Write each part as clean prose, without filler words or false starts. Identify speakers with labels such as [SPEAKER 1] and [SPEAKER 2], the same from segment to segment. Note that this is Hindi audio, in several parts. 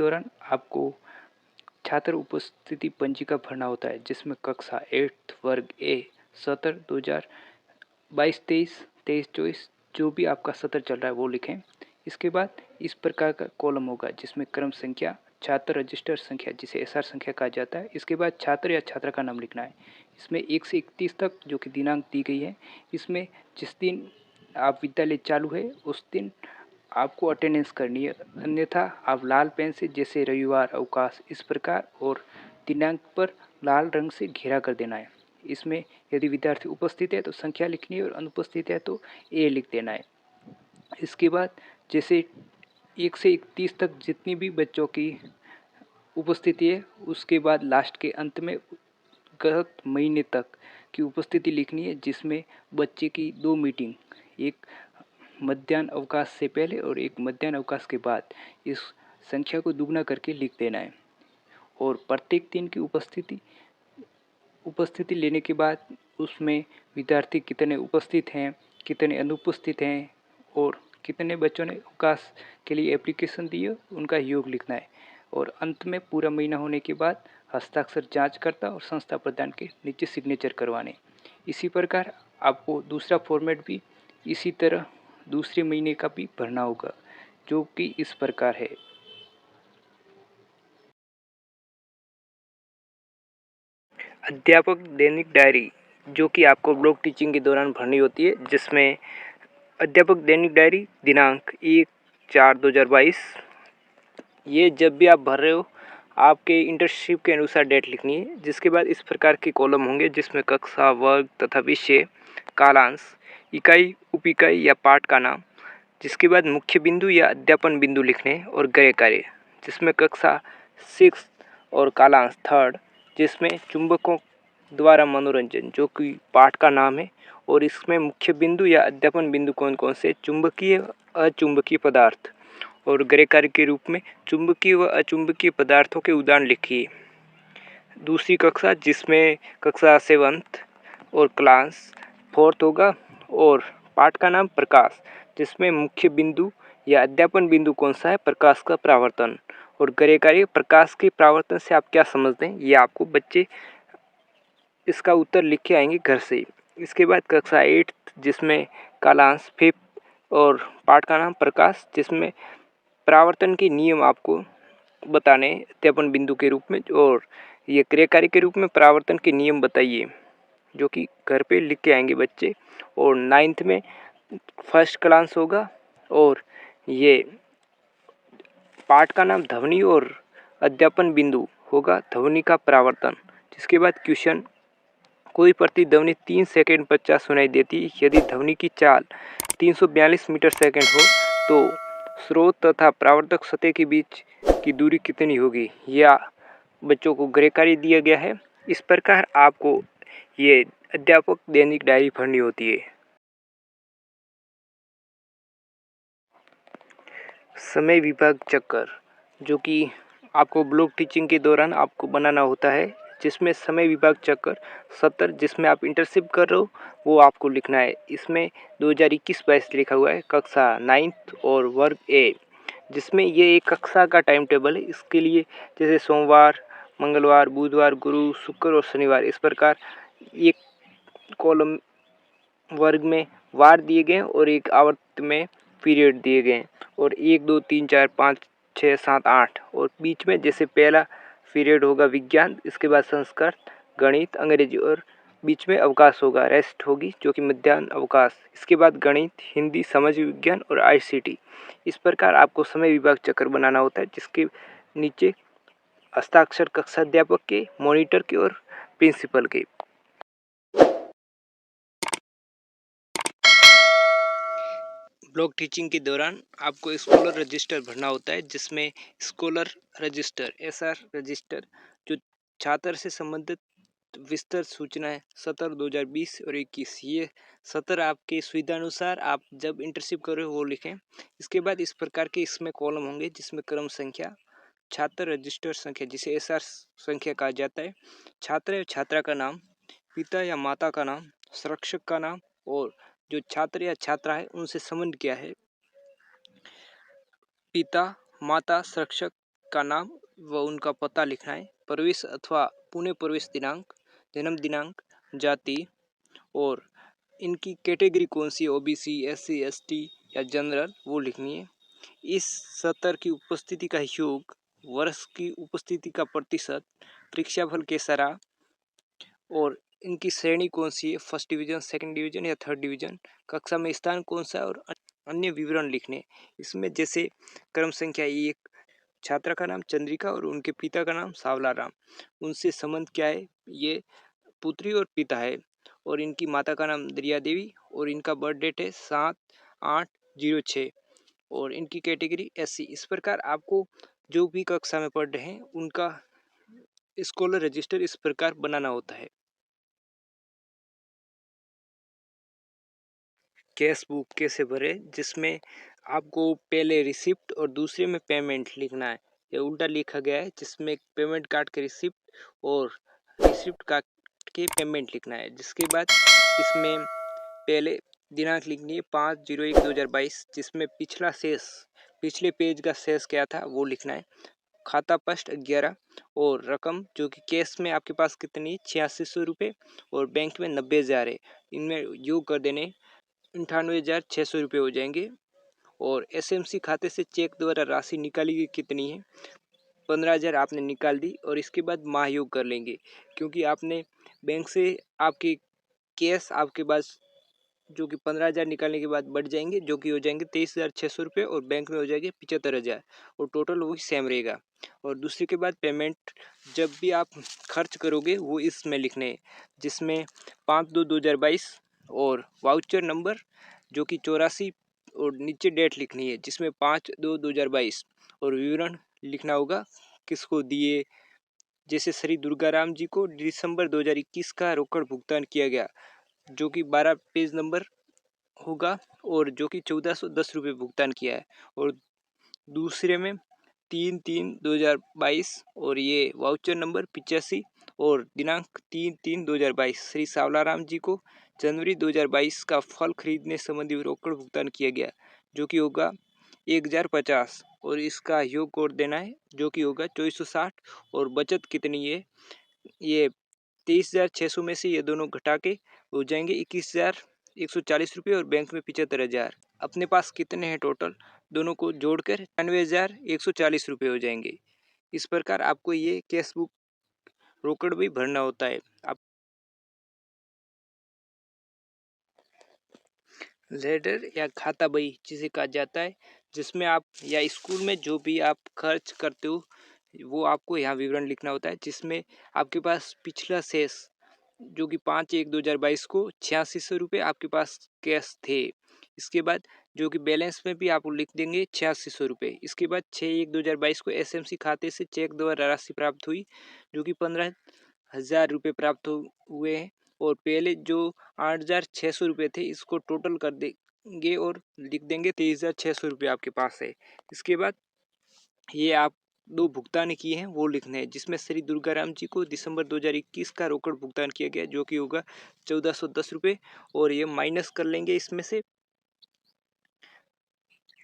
[SPEAKER 1] दौरान आपको छात्र उपस्थिति पंजिका भरना होता है, जिसमें कक्षा 8 वर्ग ए सत्र 2022-23, 23-24 जो भी आपका सत्र चल रहा है वो लिखें। इसके बाद इस प्रकार का कॉलम होगा जिसमें क्रम संख्या, छात्र रजिस्टर संख्या जिसे एसआर संख्या कहा जाता है। इसके बाद छात्र या छात्रा का नाम लिखना है। इसमें 1 से 31 तक जो कि दिनांक दी गई है। इसमें जिस दिन आप विद्यालय चालू है उस दिन आपको अटेंडेंस करनी है, अन्यथा आप लाल पेन से जैसे रविवार, अवकाश इस प्रकार और दिनांक पर लाल रंग से घेरा कर देना है। इसमें यदि विद्यार्थी उपस्थित है तो संख्या लिखनी है और अनुपस्थित है तो ए लिख देना है। इसके बाद जैसे 1 से 31 तक जितनी भी बच्चों की उपस्थिति है, उसके बाद लास्ट के अंत में गत महीने तक की उपस्थिति लिखनी है, जिसमें बच्चे की 2 मीटिंग, एक मध्याह्न अवकाश से पहले और एक मध्याह्न अवकाश के बाद, इस संख्या को दुगना करके लिख देना है। और प्रत्येक दिन की उपस्थिति लेने के बाद उसमें विद्यार्थी कितने उपस्थित हैं, कितने अनुपस्थित हैं और कितने बच्चों ने अवकाश के लिए एप्लीकेशन दी है, उनका योग लिखना है। और अंत में पूरा महीना होने के बाद हस्ताक्षर जांचकर्ता और संस्था प्रधान के नीचे सिग्नेचर करवाने। इसी प्रकार आपको दूसरा फॉर्मेट भी इसी तरह दूसरे महीने का भी भरना होगा, जो कि इस प्रकार है। अध्यापक दैनिक डायरी जो कि आपको ब्लॉक टीचिंग के दौरान भरनी होती है, जिसमें अध्यापक दैनिक डायरी दिनांक 1/4/2022, ये जब भी आप भर रहे हो आपके इंटर्नशिप के अनुसार डेट लिखनी है। जिसके बाद इस प्रकार के कॉलम होंगे जिसमें कक्षा, वर्ग तथा विषय, कालांश, इकाई, उप इकाई या पाठ का नाम। जिसके बाद मुख्य बिंदु या अध्यापन बिंदु लिखने और गृह कार्य, जिसमें कक्षा 6 और कालांश 3rd, जिसमें चुंबकों द्वारा मनोरंजन जो कि पाठ का नाम है। और इसमें मुख्य बिंदु या अध्यापन बिंदु कौन कौन से, चुंबकीय, अचुंबकीय पदार्थ। और गृह कार्य के रूप में चुंबकीय व अचुंबकीय पदार्थों के उदाहरण लिखिए। दूसरी कक्षा जिसमें कक्षा 7th और क्लास 4th होगा। और पाठ का नाम प्रकाश, जिसमें मुख्य बिंदु या अध्यापन बिंदु कौन सा है, प्रकाश का परावर्तन। और गृह कार्य, प्रकाश के परावर्तन से आप क्या समझते हैं, ये आपको बच्चे इसका उत्तर लिख के आएंगे घर से। इसके बाद कक्षा 8 जिसमें कालांश 5th और पाठ का नाम प्रकाश, जिसमें परावर्तन के नियम आपको बताने अध्यापन बिंदु के रूप में। और ये गृह कार्य के रूप में परावर्तन के नियम बताइए, जो कि घर पे लिख के आएंगे बच्चे। और 9th में फर्स्ट क्लास होगा और ये पाठ का नाम ध्वनि और अध्यापन बिंदु होगा ध्वनि का परावर्तन। जिसके बाद क्वेश्चन, कोई प्रतिध्वनि 3 सेकंड 50 सुनाई देती है। यदि ध्वनि की चाल 342 मीटर सेकंड हो तो स्रोत तथा परावर्तक सतह के बीच की दूरी कितनी होगी, या बच्चों को गृह कार्य दिया गया है। इस प्रकार आपको ये अध्यापक दैनिक डायरी भरनी होती है। समय विभाग चक्कर जो कि आपको ब्लॉक टीचिंग के दौरान आपको बनाना होता है, जिसमें समय विभाग चक्कर 70 जिसमें आप इंटर्नशिप कर रहे हो वो आपको लिखना है। इसमें 2021-22 लिखा हुआ है, कक्षा 9th और वर्ग ए, जिसमें ये एक कक्षा का टाइम टेबल है। इसके लिए जैसे सोमवार, मंगलवार, बुधवार, गुरु, शुक्र और शनिवार, इस प्रकार एक कॉलम वर्ग में वार दिए गए और एक आवर्त में पीरियड दिए गए। और 1 2 3 4 5 6 7 8 और बीच में जैसे पहला पीरियड होगा विज्ञान, इसके बाद संस्कृत, गणित, अंग्रेजी और बीच में अवकाश होगा, रेस्ट होगी जो कि मध्याह्न अवकाश। इसके बाद गणित, हिंदी, समाज विज्ञान और आईसीटी। इस प्रकार आपको समय विभाग चक्र बनाना होता है, जिसके नीचे हस्ताक्षर कक्षा अध्यापक के, मॉनिटर के और प्रिंसिपल के। ब्लॉक टीचिंग के दौरान आपको स्कॉलर रजिस्टर भरना होता है, जिसमें स्कॉलर रजिस्टर, एसआर रजिस्टर, जो छात्र से संबंधित विस्तृत सूचनाएं सत्र 2020 और 21, ये सत्र आपके सुविधा अनुसार आप जब इंटर्नशिप करो वो लिखें। इसके बाद इस प्रकार के इसमें कॉलम होंगे जिसमें क्रम संख्या, छात्र रजिस्टर संख्या जिसे एसआर संख्या कहा जाता है, छात्र या छात्रा का नाम, पिता या माता का नाम, संरक्षक का नाम और जो छात्र या छात्रा है उनसे संबंध क्या है, पिता, माता, संरक्षक का नाम व उनका पता लिखना है। प्रवेश अथवा पुणे प्रवेश दिनांक, जन्म दिनांक, जाति और इनकी कैटेगरी कौन सी, ओबीसी, एससी, एसटी या जनरल, वो लिखनी है। इस सत्र की उपस्थिति का योग, वर्ष की उपस्थिति का प्रतिशत, परीक्षाफल कैसा रहा और इनकी श्रेणी कौन सी है, फर्स्ट डिवीजन, सेकंड डिवीजन या थर्ड डिवीजन, कक्षा में स्थान कौन सा है और अन्य विवरण लिखने। इसमें जैसे क्रम संख्या 1, छात्रा का नाम चंद्रिका और उनके पिता का नाम सावला राम, उनसे संबंध क्या है, ये पुत्री और पिता है। और इनकी माता का नाम दरिया देवी और इनका बर्थ डेट है 7/8/06 और इनकी कैटेगरी एससी। इस प्रकार आपको जो भी कक्षा में पढ़ रहे हैं उनका स्कॉलर रजिस्टर इस प्रकार बनाना होता है। कैश बुक कैसे भरे, जिसमें आपको पहले रिसिप्ट और दूसरे में पेमेंट लिखना है। ये उल्टा लिखा गया है, जिसमें पेमेंट काट के रिसिप्ट और रिसिप्ट काट के पेमेंट लिखना है। जिसके बाद इसमें पहले दिनांक लिखनी है 5/01/2022, जिसमें पिछला शेष, पिछले पेज का शेष क्या था वो लिखना है। खाता पृष्ठ 11 और रकम जो कि कैश में आपके पास कितनी, 8600 रुपये और बैंक में 90,000 है। इनमें योग कर देने 98,600 रुपये हो जाएंगे। और एसएमसी खाते से चेक द्वारा राशि निकाली गई कितनी है, 15,000 आपने निकाल दी। और इसके बाद महायोग कर लेंगे, क्योंकि आपने बैंक से आपके कैश आपके पास जो कि 15,000 निकालने के बाद बढ़ जाएंगे, जो कि हो जाएंगे 23,600 रुपये और बैंक में हो जाएंगे 75,000 और टोटल वही सेम रहेगा। और दूसरे के बाद पेमेंट जब भी आप खर्च करोगे वो इसमें लिखने हैं, जिसमें 5/2/2022 और वाउचर नंबर जो कि 84 और नीचे डेट लिखनी है, जिसमें 5/2/2022 और विवरण लिखना होगा किसको दिए। जैसे श्री दुर्गाराम जी को दिसंबर 2021 का रोकड़ भुगतान किया गया, जो कि 12 पेज नंबर होगा और जो कि 1410 रुपये भुगतान किया है। और दूसरे में 3/3/2022 और ये वाउचर नंबर 85 और दिनांक 3/3/2022 श्री सावलाराम जी को जनवरी 2022 का फल खरीदने संबंधी रोकड़ भुगतान किया गया, जो कि होगा 1050 और इसका योग कोड देना है, जो कि होगा 2460। और बचत कितनी है, ये 23,600 में से ये दोनों घटा के हो जाएंगे 21,140 रुपये और बैंक में 75,000। अपने पास कितने हैं टोटल, दोनों को जोड़कर 99,140 रुपये हो जाएंगे। इस प्रकार आपको ये कैश बुक रोकड़ भी भरना होता है। आप लेडर या खाता बही जिसे कहा जाता है, जिसमें आप या स्कूल में जो भी आप खर्च करते हो वो आपको यहाँ विवरण लिखना होता है, जिसमें आपके पास पिछला शेष जो कि 5/1/2022 को 8600 रुपये आपके पास कैश थे। इसके बाद जो कि बैलेंस में भी आप लिख देंगे 8600 रुपये। इसके बाद 6/1/2022 को एसएमसी खाते से चेक द्वारा राशि प्राप्त हुई, जो कि 15,000 रुपये प्राप्त हुए हैं। और पहले जो 8,600 रुपये थे इसको टोटल कर देंगे और लिख देंगे 23,600 रुपये आपके पास है। इसके बाद ये आप दो भुगतान किए हैं वो लिखने हैं, जिसमें श्री दुर्गाराम जी को दिसंबर 2021 का रोकड़ भुगतान किया गया, जो कि होगा 1410 रुपये और ये माइनस कर लेंगे इसमें से।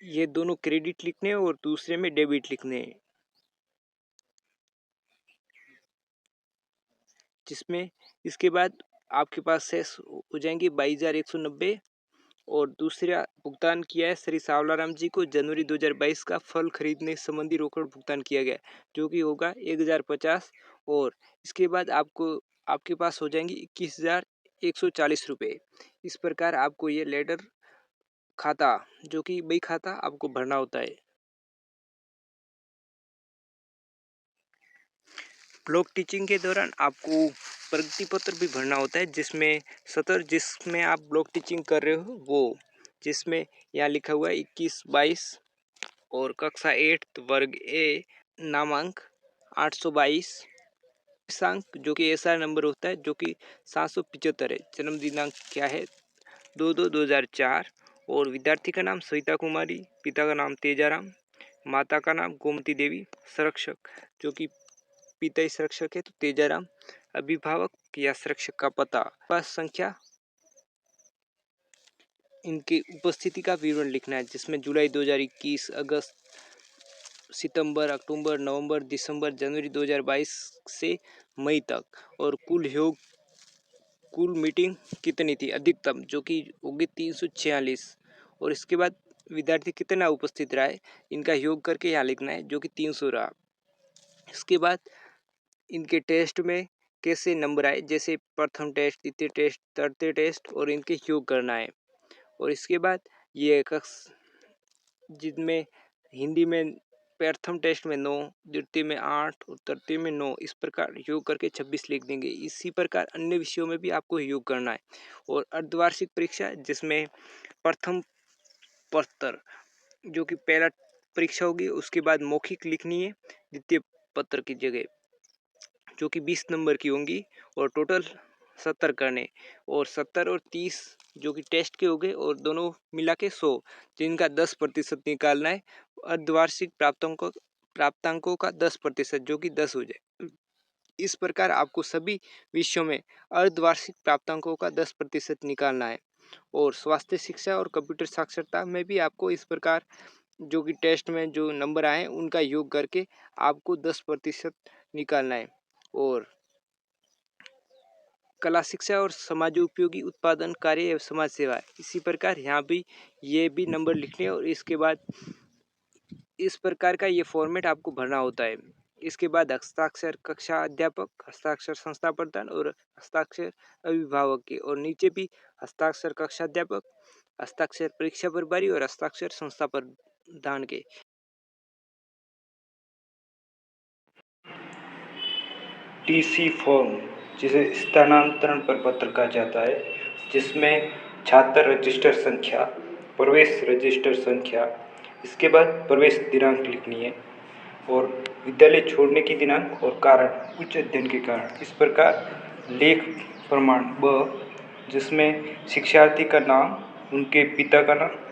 [SPEAKER 1] ये दोनों क्रेडिट लिखने हैं और दूसरे में डेबिट लिखने हैं, जिसमें इसके बाद आपके पास शेष हो जाएंगे 22,190। और दूसरा भुगतान किया है श्री सावलाराम जी को जनवरी 2022 का फल खरीदने संबंधी रोकड़ भुगतान किया गया, जो कि होगा 1,050। और इसके बाद आपको आपके पास हो जाएंगे 21,140 रुपये। इस प्रकार आपको ये लेटर खाता जो कि बही खाता आपको भरना होता है। ब्लॉक टीचिंग के दौरान आपको प्रगति पत्र भी भरना होता है, जिसमें सत्र जिसमें आप ब्लॉक टीचिंग कर रहे हो वो, जिसमें यहाँ लिखा हुआ है 21/22 और कक्षा 8 वर्ग ए नामांक 822 अंक जो कि एसआर नंबर होता है, जो कि 775 है। जन्म दिनांक क्या है, 2/2/2004 और विद्यार्थी का नाम सविता कुमारी, पिता का नाम तेजाराम, माता का नाम गोमती देवी, संरक्षक जो कि पिता ही संरक्षक है तो तेजाराम, अभिभावक या संरक्षक का पता, पास संख्या, इनकी उपस्थिति का विवरण लिखना है, जिसमें जुलाई 2021, अगस्त, सितंबर, अक्टूबर, नवंबर, दिसंबर, जनवरी 2022 से मई तक। और कुल मीटिंग कितनी थी अधिकतम, जो कि होगी 346। और इसके बाद विद्यार्थी कितना उपस्थित रहा है इनका योग करके यहाँ लिखना है, जो कि 300 रहा। इसके बाद इनके टेस्ट में कैसे नंबर आए, जैसे प्रथम टेस्ट, द्वितीय टेस्ट, तृतीय टेस्ट, और इनके योग करना है। और इसके बाद ये कक्ष जिनमें हिंदी में प्रथम टेस्ट में 9, द्वितीय में 8 और तृतीय में 9, इस प्रकार योग करके 26 लिख देंगे। इसी प्रकार अन्य विषयों में भी आपको योग करना है। और अर्धवार्षिक परीक्षा जिसमें प्रथम पत्र जो कि पहला परीक्षा होगी, उसके बाद मौखिक लिखनी है द्वितीय पत्र की जगह, जो कि 20 नंबर की होंगी और टोटल 70 करने। और 70 और 30 जो कि टेस्ट के हो गए, और दोनों मिला के 100, जिनका 10% निकालना है। अर्धवार्षिक प्राप्तांकों का 10%, जो कि 10 हो जाए। इस प्रकार आपको सभी विषयों में अर्धवार्षिक प्राप्तांकों का 10% निकालना है। और स्वास्थ्य शिक्षा और कंप्यूटर साक्षरता में भी आपको इस प्रकार जो कि टेस्ट में जो नंबर आए उनका योग करके आपको 10% निकालना है। और कला शिक्षा और समाज उपयोगी उत्पादन कार्य एवं समाज सेवा, इसी प्रकार यहाँ भी ये भी नंबर लिखने हैं। और इसके बाद इस प्रकार का ये फॉर्मेट आपको भरना होता है। इसके बाद हस्ताक्षर कक्षा अध्यापक, हस्ताक्षर संस्था प्रधान और हस्ताक्षर अभिभावक के, और नीचे भी हस्ताक्षर कक्षा अध्यापक, हस्ताक्षर परीक्षा प्रभारी और हस्ताक्षर संस्था प्रधान के।
[SPEAKER 2] टीसी फॉर्म जिसे स्थानांतरण प्रपत्र कहा जाता है, जिसमें छात्र रजिस्टर संख्या, प्रवेश रजिस्टर संख्या, इसके बाद प्रवेश दिनांक लिखनी है और विद्यालय छोड़ने की दिनांक और कारण, उच्च अध्ययन के कारण। इस प्रकार लेख प्रमाण ब, जिसमें शिक्षार्थी का नाम, उनके पिता का नाम,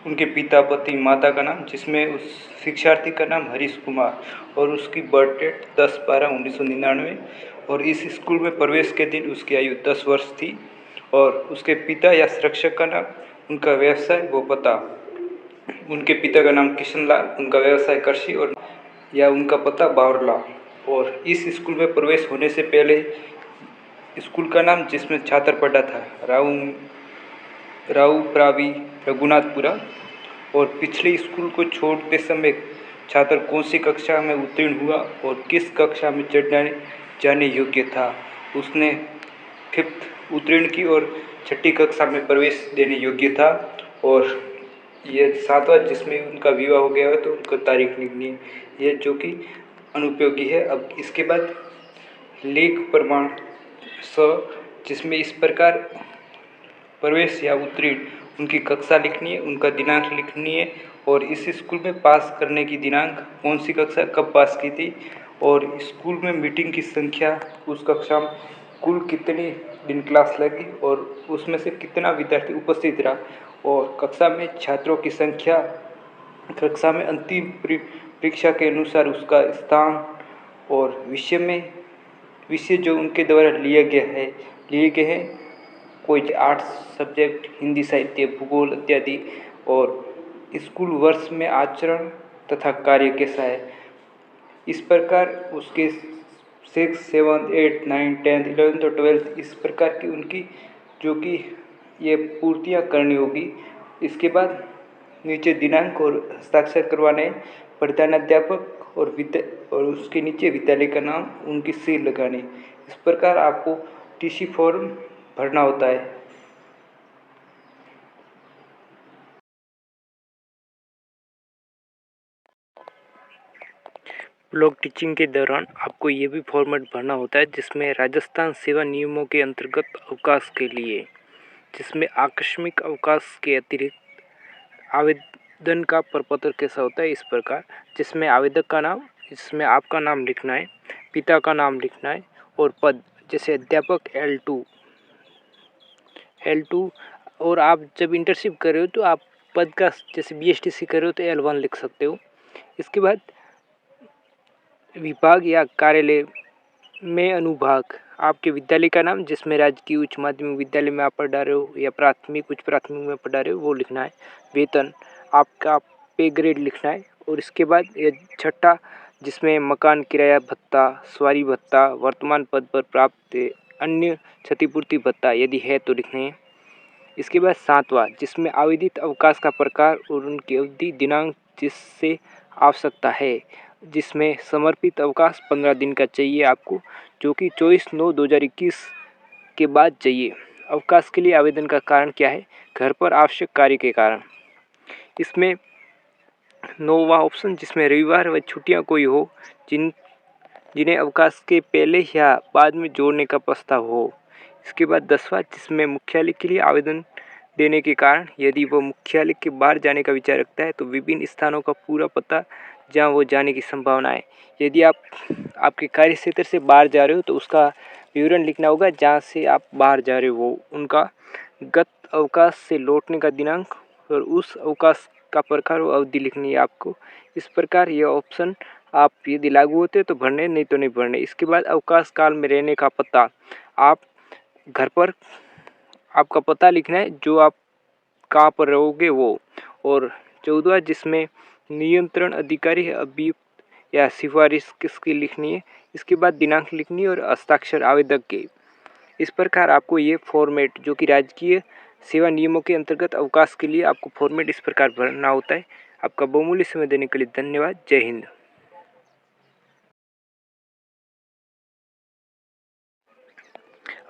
[SPEAKER 2] उनके पिता, पति, माता का नाम, जिसमें उस शिक्षार्थी का नाम हरीश कुमार और उसकी बर्थ डेट 10/12/1999, और इस स्कूल में प्रवेश के दिन उसकी आयु 10 वर्ष थी, और उसके पिता या संरक्षक का नाम, उनका व्यवसाय व पता। उनके पिता का नाम किशन लाल, उनका व्यवसाय कृषि और या उनका पता बावरला। और इस स्कूल में प्रवेश होने से पहले स्कूल का नाम जिसमें छात्र पढ़ा था राउप्रावी रघुनाथपुरा, और पिछले स्कूल को छोड़ते समय छात्र कौन सी कक्षा में उत्तीर्ण हुआ और किस कक्षा में जाने योग्य था। उसने 5th उत्तीर्ण की और 6ठी कक्षा में प्रवेश देने योग्य था। और ये 7वां जिसमें उनका विवाह हो गया है तो उनका तारीख लिखनी है, ये जो कि अनुपयोगी है। अब इसके बाद लेख प्रमाण जिसमें इस प्रकार प्रवेश या उत्तीर्ण, उनकी कक्षा लिखनी है, उनका दिनांक लिखनी है, और इस स्कूल में पास करने की दिनांक, कौन सी कक्षा कब पास की थी, और स्कूल में मीटिंग की संख्या, उस कक्षा में कुल कितने दिन क्लास लगी और उसमें से कितना विद्यार्थी उपस्थित रहा, और कक्षा में छात्रों की संख्या, कक्षा में अंतिम परीक्षा के अनुसार उसका स्थान, और विषय जो उनके द्वारा लिए गए हैं, कोई आर्ट्स सब्जेक्ट, हिंदी साहित्य, भूगोल इत्यादि, और स्कूल वर्ष में आचरण तथा कार्य कैसा है। इस प्रकार उसके 6, 7, 8, 9, 10, 11 और 12 इस प्रकार की उनकी जो कि ये पूर्तियाँ करनी होगी। इसके बाद नीचे दिनांक और हस्ताक्षर करवाने प्रधानाध्यापक और उसके नीचे विद्यालय का नाम, उनकी सील लगानी। इस प्रकार आपको टीसी फॉर्म भरना होता है।
[SPEAKER 1] ब्लॉक टीचिंग के दौरान आपको ये भी फॉर्मेट भरना होता है, जिसमें राजस्थान सेवा नियमों के अंतर्गत अवकाश के लिए, जिसमें आकस्मिक अवकाश के अतिरिक्त आवेदन का प्रपत्र कैसा होता है इस प्रकार, जिसमें आवेदक का नाम, इसमें आपका नाम लिखना है, पिता का नाम लिखना है, और पद जैसे अध्यापक L2, और आप जब इंटर्नशिप कर रहे हो तो आप पद का जैसे BSTC कर रहे हो तो L1 लिख सकते हो। इसके बाद विभाग या कार्यालय में अनुभाग, आपके विद्यालय का नाम, जिसमें राजकीय उच्च माध्यमिक विद्यालय में आप पढ़ा रहे हो या प्राथमिक उच्च प्राथमिक में पढ़ा रहे हो वो लिखना है। वेतन, आपका पे ग्रेड लिखना है, और इसके बाद ये छठा, जिसमें मकान किराया भत्ता, सवारी भत्ता, वर्तमान पद पर प्राप्त अन्य क्षतिपूर्ति भत्ता यदि है तो लिखने हैं। इसके बाद सातवां, जिसमें आवेदित अवकाश का प्रकार और उनकी अवधि दिनांक जिससे आवश्यकता है, जिसमें समर्पित अवकाश 15 दिन का चाहिए आपको, जो कि 24/9/2021 के बाद चाहिए। अवकाश के लिए आवेदन का कारण क्या है? घर पर आवश्यक कार्य के कारण। इसमें 9वां ऑप्शन, जिसमें रविवार व छुट्टियां कोई हो जिन्हें अवकाश के पहले या बाद में जोड़ने का प्रस्ताव हो। इसके बाद 10वां, जिसमें मुख्यालय के लिए आवेदन देने के कारण, यदि वह मुख्यालय के बाहर जाने का विचार रखता है तो विभिन्न स्थानों का पूरा पता जहां वो जाने की संभावना है। यदि आप आपके कार्य क्षेत्र से बाहर जा रहे हो तो उसका विवरण लिखना होगा, जहां से आप बाहर जा रहे हो उनका गत अवकाश से लौटने का दिनांक और उस अवकाश का प्रकार और अवधि लिखनी है आपको। इस प्रकार यह ऑप्शन आप यदि लागू होते तो भरने, नहीं तो नहीं भरने। इसके बाद अवकाश काल में रहने का पता, आप घर पर आपका पता लिखना है, जो आप कहाँ पर रहोगे वो। और 14वां, जिसमें नियंत्रण अधिकारी अभियुक्त या सिफारिश किसकी लिखनी है। इसके बाद दिनांक लिखनी है और हस्ताक्षर आवेदक के। इस प्रकार आपको ये फॉर्मेट, जो कि राजकीय सेवा नियमों के अंतर्गत अवकाश के लिए आपको फॉर्मेट इस प्रकार भरना होता है। आपका बहुमूल्य समय देने के लिए धन्यवाद। जय हिंद।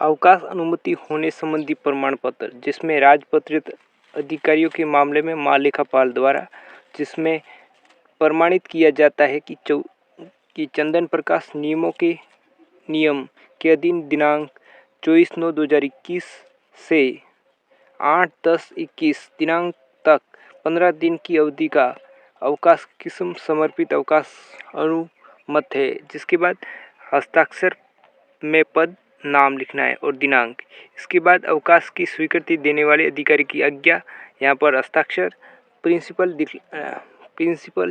[SPEAKER 1] अवकाश अनुमति होने संबंधी प्रमाण पत्र, जिसमें राजपत्रित अधिकारियों के मामले में महालेखापाल द्वारा जिसमें प्रमाणित किया जाता है कि चंदन प्रकाश नियम के अधीन दिनांक 24/9/2021 से 8/10/21 दिनांक तक 15 दिन की अवधि का अवकाश किस्म समर्पित अवकाश अनुमत है। जिसके बाद हस्ताक्षर में पद, नाम लिखना है और दिनांक। इसके बाद अवकाश की स्वीकृति देने वाले अधिकारी की आज्ञा, यहाँ पर हस्ताक्षर प्रिंसिपल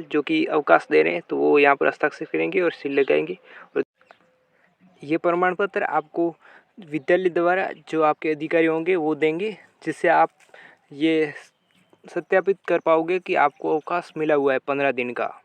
[SPEAKER 1] जो कि अवकाश दे रहे हैं तो वो यहाँ पर हस्ताक्षर करेंगे और सील लगाएंगे। और ये प्रमाण पत्र आपको विद्यालय द्वारा जो आपके अधिकारी होंगे वो देंगे, जिससे आप ये सत्यापित कर पाओगे कि आपको अवकाश मिला हुआ है 15 दिन का।